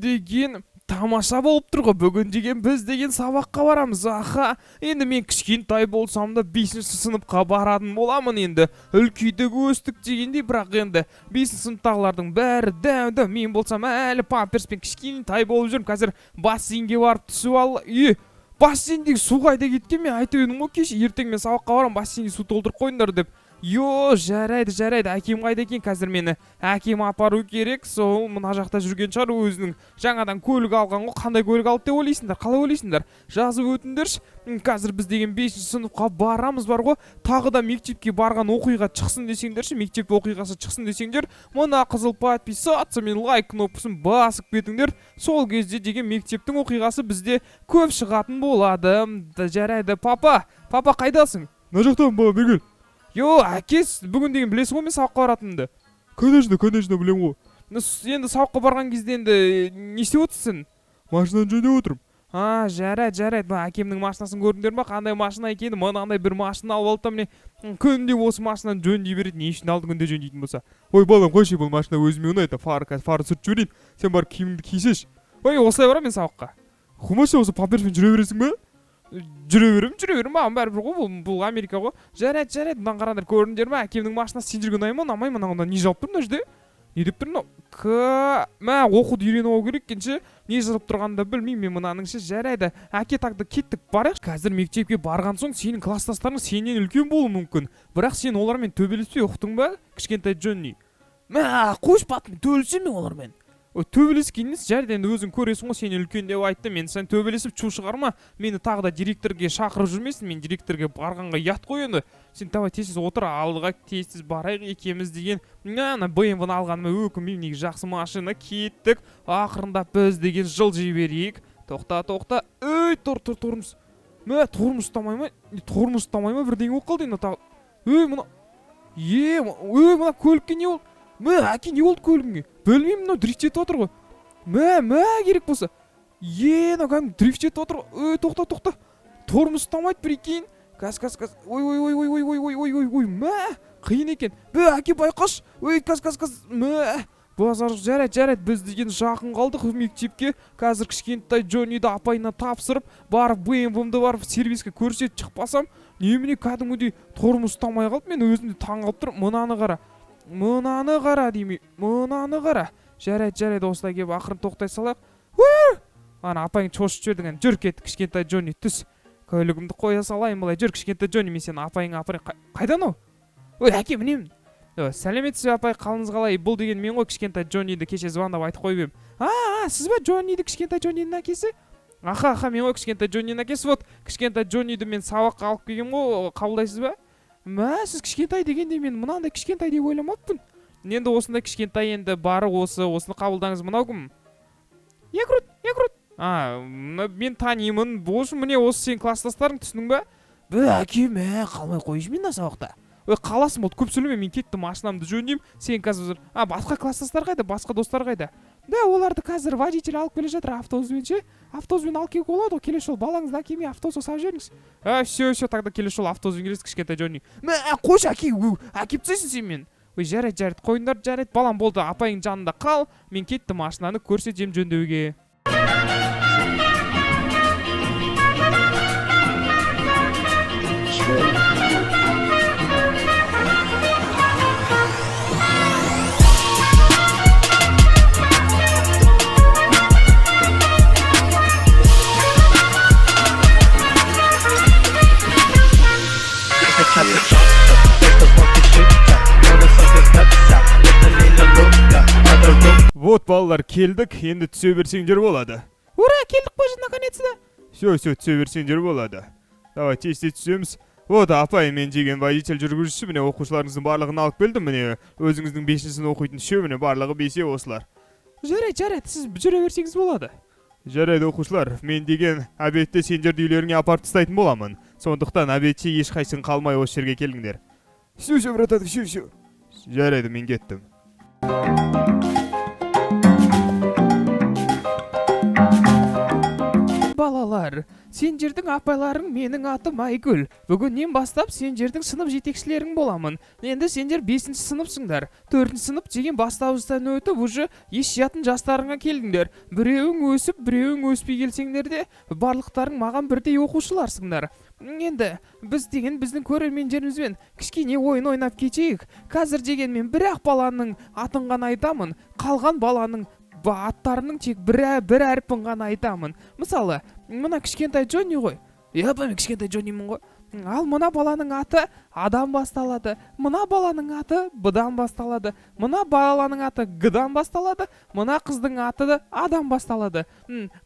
деген тамаша болып тұр ғой. Бүгін деген біз деген сабаққа барамыз. Аха, енді мен кішкентай болсам да 5-ші сыныпқа баратын боламын енді. Үлкейдік өстік дегендей, бірақ енді 5-ші сыныптағылардың бәрі дәу. Мен болсам әлі памперспен кішкентай болып жүрмін. Қазір бассейнге барып түсіп ал. Бассейндегі су қайда кеткен? Мен айтып едім ғой, кеш ертең мен сабаққа барам, бассейнге су толтырып қойыңдар деп. Жарайды. Әкем қайда екен? Қазір мені әкем апару керек. Сол мына жақта жүрген шығар, өзінің жаңадан көлік алған ғой. Қандай көлік алды деп ойлайсыңдар? Қалай ойлайсыңдар? Жазып өтіңдерші. Қазір біз деген 5-ші сыныпқа барамыз бар ғой. Тағы да мектепке барған оқиға шықсын десеңдерші, мектеп оқиғасы шықсын десеңдер, мына қызыл подписаться мен лайк кнопкасын басып кетіңдер. Сол кезде деген мектептің оқиғасы бізде көп шығатын болады. Жарайды, папа қайдасың? Мына жақтан бала бергел. Әкес, бүгін деген білесің ғой мен сабаққа баратынымды. Конечно білем ғой. Енді сабаққа барған кезде енді не істеп отырсың? Машинаны жөндеп отырмын. Жарайды. Әкемнің машинасын көрдіңдер ма? Қандай машина екені? Мынандай бір машина алып алды да міне күнде осы машинаны жөндей береді. Не үшін алды күнде жөндейтін болса? Ой балам, қойшы, бұл машина өзіме ұнайды. Фары сүртіп жіберейін. Сен бар киіміңді кисеш. Осылай барам мен сабаққа. Хумаша, осы памперспен жүре бересің бе? Жүре берем, маған бәрібір ғой, бұл Америка ғой. Жарайды, мынаны қараңдар, көрдіңдер ме? Әкемнің машинасы сен жүрген ұнамай ма? Мына не жазып тұр мына жерде? Не деп тұр мынау? Оқуды үйреніп алу керек екенше, не жазып тұрғанын да білмеймін мен мынаның ше. Жарайды, әке тағды кеттік, барайық. Қазір мектепке барған соң сенің класстастарың сенен үлкен болуы мүмкін. Бірақ сен олармен төбелеспей ұқтың ба? Кішкентай Джонни. Қойшы батымен төбелесем мен олармен. Төбелескеніңіз жарайды, енді өзің көресің ғой, сен үлкен деп айтты. Мен сен төбелесіп шу шығарма, мені тағы да директорге шақырып жүрмесін. Мен директорге барғанға ұят қой енді. Сен давай тез отыр, алдыға тез барайық екеміз деген. BMW-ны алғаныма өкінбеймін, неге жақсы машина. Кеттік. Ақырында біз деген жылжи берейік. Тоқта. Тұрмыс. Тұрмыс ұстамай ма? Бірдеңе болып қалды енді. Мына көлікке не болды? Әке, не болды көлігіңе? Бөлмеймін, мынау дрифт етіп отыр ғой. Керек болса. Кәдімгі дрифт етіп отыр ғой. Тоқта. Тұрмыс ұстамайды прикинь. Газ. Ой. Қиын екен. Әке байқаш. Газ. Базар жарайды. Біз деген жақын қалдық мектепке. Қазір кішкентай Джонниді апайына тапсырып, барып BMW-ді барып сервиске көрсетіп шықпасам, немене кәдімгідей тұрмыс ұстамай қалды. Мен өзімді таң қалып тұрмын. Мынаны қара деймей. Жарайды, осылай кеп ақырын тоқтай салайық. Ана апайың шошып жібердің. Жүр кет, кішкентай Джонни, түс. Көлігімді қоя салайын былай. Жүр кішкентай Джонни, мен сені апайың қайдан ау? Әке, мінемін. Сәлеметсіз апай, қалыңыз қалай? Бұл деген мен ғой, кішкентай Джонниді кеше звондап айтып қойып ем. Сіз ба Джонниді, кішкентай Джоннидің әкесі? Аха, мен ғой кішкентай Джоннидің әкесі. Кішкентай Джонниді мен сабаққа алып келгем ғой, қабылдайсыз ба? Сіз кішкентай дегенде мен мынандай кішкентай деп ойламаппын. Енді осындай кішкентай енді бары осыны қабылдаңыз. Мынау кім? Якрут. Мен танимын. Міне осы сен класстастарың, түсінің ба? Әке, қалмай қойшы мен сабақта. Қаласың болды, көп сөйлеме, мен кеттім, машинамды жөндеймін. Сен қазір басқа класстастар қайда, басқа достар қайда? Оларды қазір водитель алып келе жатыр автобуспен ше. Автобуспен алып келуге болады ғой, келесі жолы балаңызды әкеме автобусқа салып жіберіңіз. Все, тогда келесі жолы автобуспен келесіз, кішкентай Джонни. Қойшы әке, әкеп тастайсың сен мен. Жарайды, қойыңдар, жарайды, балам болды, апайың жанында қал. Мен кеттім, машинаны көрсетем жөндеуге. Вот балалар, келдік, енді түсе берсеңдер болады. Ура, келдік қой, наконец-то. Все, түсе берсеңдер болады. Давай, тез түсеміз. Вот, апай, мен деген водитель жүргізушісі, міне оқушыларыңыздың барлығын алып келдім, міне өзіңіздің 5-ші сынып оқитын міне барлығы 5 осылар. Жарайды, сіз жүре берсеңіз болады. Жарайды оқушылар, мен деген обедте сендерді үйлеріңе апарып тастайтын боламын. Сондықтан обедте ешқайсың қалмай осы жерге келіңдер. Все, братан, все. Жарайды, мен кеттім. Балалар, балалар, сендердің апайларың менің атым Айгүл. Бүгіннен бастап сендердің сынып жетекшілерің боламын. Енді сендер 5-ші сыныпсыңдар. 4-ші сынып деген бастауыштан өтіп, уже еш жатын жастарыңа келдіңдер. Біреуің өсіп, біреуің өспей келсеңдер де, барлықтарың маған бірдей оқушыларсыңдар. Енді біз деген біздің көрермендерімізбен кішкене ойын ойнап кетейік. Қазір дегенмен бір-ақ баланың атын ғана айтамын, қалған баланың аттарының тек бір әріпін ғана айтамын. Мысалы, мына кішкентай Джонни ғой. Мен кішкентай Джоннимін ғой. Ал мына баланың аты Адан басталады. Мына баланың аты Б-дан басталады. Мына баланың аты Г-дан басталады. Мына қыздың аты А-дан басталады.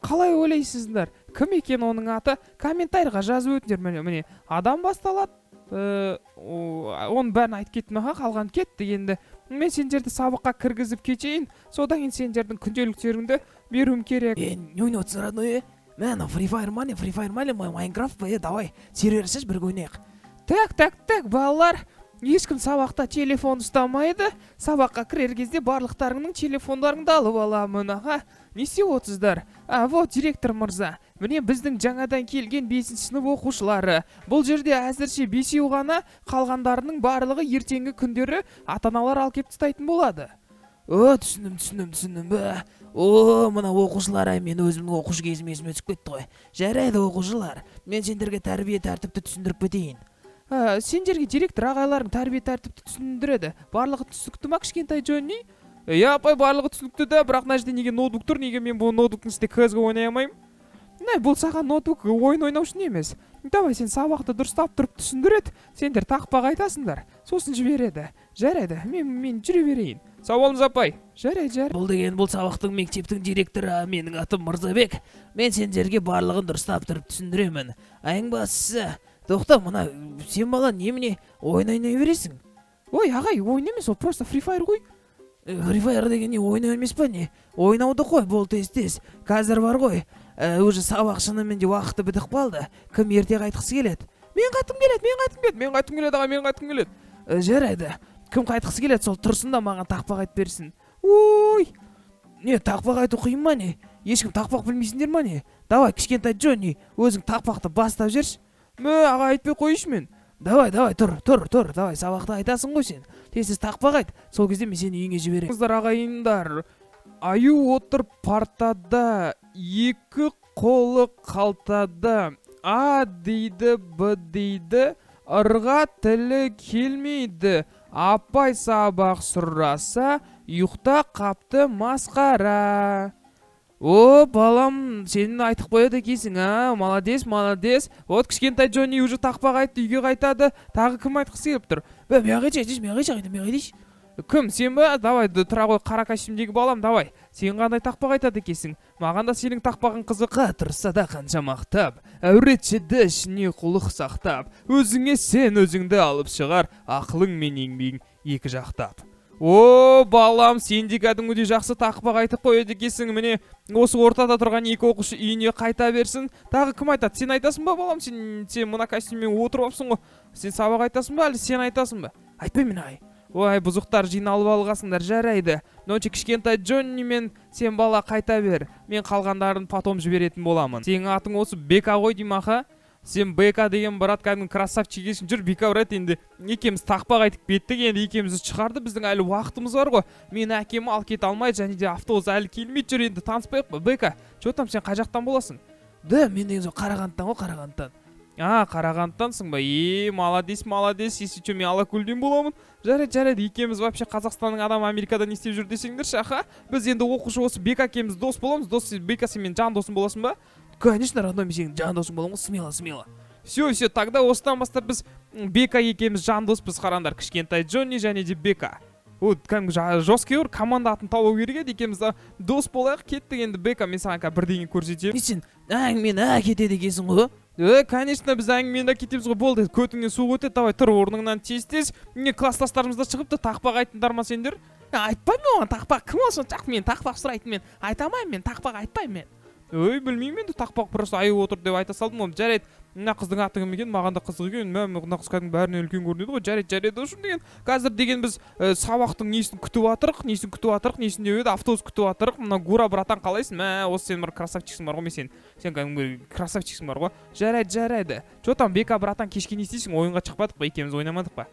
Қалай ойлайсыздар? Кім екен оның аты? Комментарийға жазып өтіңдер. Міне, А-дан басталады. Оның бәрін айтып кеттім, қалған кетті енді. Мен сендерді сабаққа кіргізіп кетейін. Содан кейін сендердің күнделіктеріңді беруім керек. Не ойнап родной? Мен Free Fire мали, Майнкрафт, давай, серверсіз бірге ойнайық. Так, балалар. Ешкім сабақта телефон ұстамайды. Сабаққа кірер кезде барлықтарыңның телефондарыңды алып аламын. Не істеп отырсыздар? Вот директор мырза. Міне біздің жаңадан келген 5-ші сынып оқушылары. Бұл жерде әзірше 5-еу ғана, қалғандарының барлығы ертеңгі күндері ата-аналар алып келіп тастайтын болады. Түсіндім. Мына оқушылар, мен өзімнің оқушы кезім есіме түсіп кетті ғой. Жарайды оқушылар, мен сендерге тәрбие тәртіпті түсіндіріп кетейін. Сендерге директор ағайларың тәрбие тәртіпті түсіндіреді. Барлығы түсінікті ма, кішкентай Джонни? Апай, барлығы түсінікті да, бірақ мына жерде неге ноутбук тұр, неге мен бұл ноутбуктың үстінде CS:GO ойнай алмаймын? Бұл саған ноутбук ойын ойнау үшін емес. Давай, сен сабақты дұрыстап тұрып түсіндіреді, сендер тақпақ айтасыңдар, сосын жібереді. Жарайды, мен жүре берейін. Сау болыңыз, апай. Жарайды. Бұл сабақтың мектептің директоры, менің атым Мырзабек. Мен сендерге барлығын дұрыстап тұрып түсіндіремін. Ең бастысы, тоқта, мына сен бала немене ойнай бересің? Ағай, ойын емес, ол просто Free Fire ғой. Free Fire деген не ойнау емес па не? Ойнауды қой, бол тез. Қазір бар ғой. Уже сабақ шынымен де уақыты бітіп қалды. Кім ерте қайтқысы келеді? Мен қайтқым келеді. Жарайды. Кім қайтқысы келеді, сол тұрсын да маған тақпақ айтып берсін. Не, тақпақ айту қиын ма не? Ешкім тақпақ білмейсіңдер ма не? Давай, кішкентай Джонни, өзің тақпақты бастап жүрші. Аға, айтпай қойшы мен. Давай, тұр. Давай, сабақты айтасың ғой сен. Тез тақпақ айт. Сол кезде мен сені үйіңе жіберем. Ағайындар, аю отыр партада, екі қолы қалтада. А дейді, Б дейді, ырға тілі келмейді. Апай сабақ сұраса, ұйықта қапты масқара. Балам, сенің айтып қояды екенсің, молодец. Вот кішкентай Джонни уже тақпақ айтты, үйге қайтады. Тағы кім айтқысы келіп тұр? Мен қайтайшы. Кім, сен ба? Давай, тұра ғой, қара костюмдегі балам, давай. Сен қандай тақпақ айтады екенсің? Маған да сенің тақпағың қызыққа тұрса да қанша мақтап, әуретшіді ішіне құлық сақтап, өзіңе сен өзіңді алып шығар, ақылың мен еңбегің екі жақтап. Балам, сен де кәдімгідей жақсы тақпақ айтып қояды екенсің. Міне, осы ортада тұрған екі оқушы үйіне қайта берсін. Тағы кім айтады? Сен айтасың ба, балам? Сен мына костюммен отырып алыпсың ғой. Сен сабақ айтасың ба, әлі сен айтасың ба? Айтпаймын ағай. Бұзықтар жиналып алғасыңдар, жарайды. Ночи кішкентай Джонни мен сен бала қайта бер. Мен қалғандарын потом жіберетін боламын. Сенің атың осы Бека ғой деймін, аха? Сен Бека деген брат кәдімгі красавчик екенсің. Жүр, Бека брат, енді екеуміз тақпақ айтып кеттік, енді екеумізді шығарды. Біздің әлі уақытымыз бар ғой. Мен әкем алып кете алмайды, және де автобус әлі келмейді. Жүр, енді таныспайық па? Бека, что там, сен қай жақтан боласың? Мен деген сол Қарағандыдан ғой, Қарағандыдан. Қарағандысың ба? Молодец, если что, мен Алакөлден боламын. Жарайды, екеуміз вообще Қазақстанның адамы Америкада не істеп жүр десеңдерші, аха? Біз енді оқушы осы Бека екеуміз дос боламыз. Бека, сен мен жан досым боласың ба? Конечно, родной, мен сенің жан досың боламын, смело. Все, тогда осыдан бастап біз Бека екеуміз жан доспыз, қараңдар, кішкентай Джонни және де Бека. Кәдімгі жесткий команда атын табу керек еді, екеуміз дос болайық. Кеттік енді. Бека, мен саған бірдеңе көрсетемін. Сен әңгімені кетеді екенсің ғой? Конечно, біз әңгімені кетеміз ғой. Болды, көтіңнен су өтеді. Давай, тұр орныңнан тез. Не класстастарымызда шығыпты, тақпақ айтыңдар ма сендер? Айтпаймын оған тақпақ. Кім олсын? Мен тақпақ сұрайтын, мен айтамаймын, мен тақпақ айтпаймын мен. ой білмеймін енді тақпақ просто айып отыр деп айта салдым ғой. Жарайды, мына қыздың аты кім екен, маған да қызық екен. Мына қыз кәдімгі бәрінен үлкен көрінеді ғой. Жарайды ошым деген. Қазір деген біз сабақтың несін күтіп жатырық, несін деп еді, автобус күтіп жатырық. Мына Гура братан қалайсың? Мә, осы сен бір красавчиксің бар ғой, сен кәдімгі красавчиксің бар ғой. Жарайды. Чо там Бека братан кешке не істейсің? Ойынға шықпадық па, екеуміз ойнамадық па?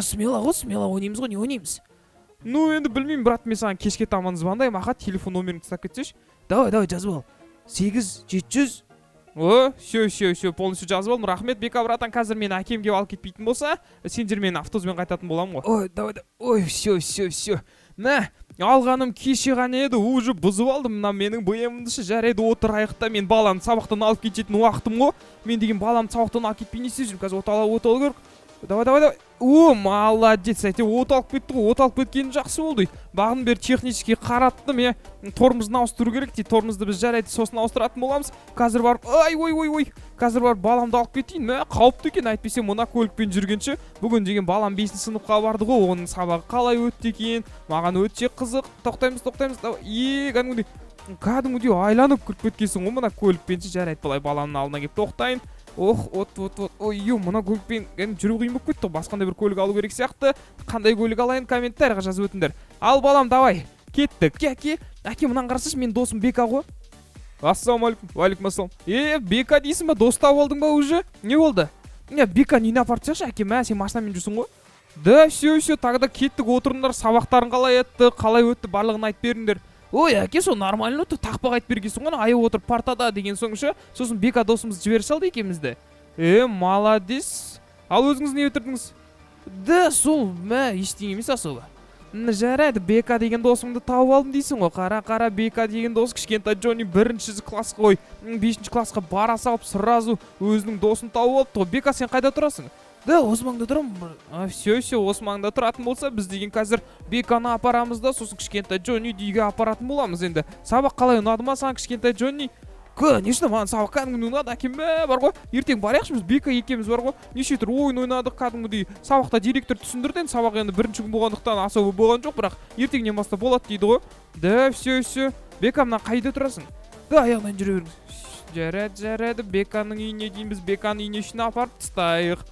Смело ойнаймыз ғой, не ойнаймыз? Ну енді білмеймін брат, мен саған кешке таман звондаймын, аха, телефон номеріңді тастап кетсеші. Давай жазып ал. 8700. Все, полностью жазып алдым. Рахмет Бека братан, қазір мені әкем келіп алып кетпейтін болса, сендер мені автобуспен қайтатын боламын ғой. Ой, давай. Ой, все. Мә, алғаным кеше ғана еді, уже бұзып алдым. Мына менің бұйымымды жарайды, отырайық та, мен баламды сабақтан алып кететін уақытым ғой. Мен деген баламды сабақтан алып кетпей не істеп жүрмін? Қазір оталы көрік. Давай. О, молодец, әйтеуір от алып кетті ғой. От алып кеткені жақсы болды. Бағын бері технически қараттым, тормозын ауыстыру керек дейді. Тормозды біз жарайды сосын ауыстыратын боламыз. Қазір барып, ой. Қазір барып баламды алып кетейін. Қауіпті екен, әйтпесе мына көлікпен жүргенше. Бүгін деген балам 5-ші сыныпқа барды ғой. Оның сабағы қалай өтті екен? Маған өте қызық. Тоқтаймыз. Кәдімгідей айланып кіріп кеткенсің ғой мына көлікпен. Жарайды, былай баламның алдына келіп тоқтайын. Ой, мына көлікпен жүру қиын болып кетті. Басқандай бір көлік алу керек сияқты. Қандай көлік алайын, комментарийға жазып өтіңдер. Ал балам, давай, кеттік. Әке, мынаны қарасаңшы, менің досым Бека ғой. Ассалаумалейкум. Уалейкум ассалам. Бека дейсің ба? Дос тауып алдың ба уже? Не болды? Бека нені апарып тасташы, әке, сен машинамен жүрсің ғой. Да, все, тогда кеттік, отырыңдар. Сабақтарың қалай өтті, барлығын айтып беріңдер. Ой, әке, сол нормально өтті, тақпақ айтып бергенсің ғой, айып отырып партада деген соң ше, сосын Бека досымызды жібере салды екеумізді. Молодец. Ал өзіңіз не өтірдіңіз? Да, сол, ештеңе емес асылы. Жарайды, Бека деген досыңды тауып алдым дейсің ғой. Қара, Бека деген дос, кішкентай Джонни 1-ші классқа ғой, 5-ші классқа бара салып, сразу өзінің досын тауып алыпты ғой. Бека, сен қайда тұрасың? Да, осы маңда тұрамын. Все, осы маңда тұратын болса, біз деген қазір Беканы апарамыз да, сосын кішкентай Джонни үйге апаратын боламыз енді. Сабақ қалай ұнады ма саған, кішкентай Джонни? Конечно, маған сабақ кәдімгі ұнады, әкем бар ғой. Ертең барайықшы, біз Бека екеуміз бар ғой. Неше түр ойын ойнадық кәдімгідей. Сабақта директор түсіндірді, сабақ енді 1-ші күн болғандықтан особо болған жоқ, бірақ ертеңнен бастап болады дейді ғой. Да, все. Бека, мына қайда тұрасың? Да, аяғынан жүре беріңіз. Жарайды, Беканың үйіне дейін біз Беканың үйіне үшін апарып тастайық.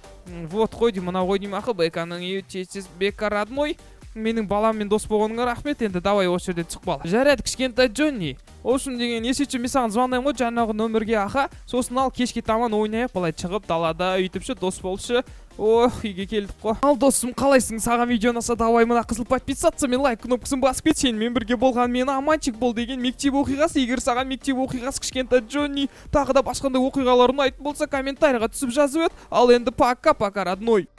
Вот қой деймін, мына қой деймін, ақы Беканың үйі тез Бека родной. Менің баламмен дос болғаныңа рахмет, енді давай осы жерден шығып ал. Жарайды, кішкентай Джонни. Ошын деген есетші, мен саған звондаймын ғой жаңағы нөмірге, аха. Сосын ал кешке таман ойнайық, былай шығып далада үйтіпші, дос болшы. Үйге келдік қой. Ал досым, қалайсың? Саған видео ұнаса, давай мына қызыл подписаться мен лайк кнопкасын басып кет. Сенімен бірге болған мен Аманчик бол деген мектеп оқиғасы. Егер саған мектеп оқиғасы, кішкентай Джонни тағы да басқандай оқиғалар ұнайтын болса, комментарийға түсіп жазып өт. Ал енді пока, родной.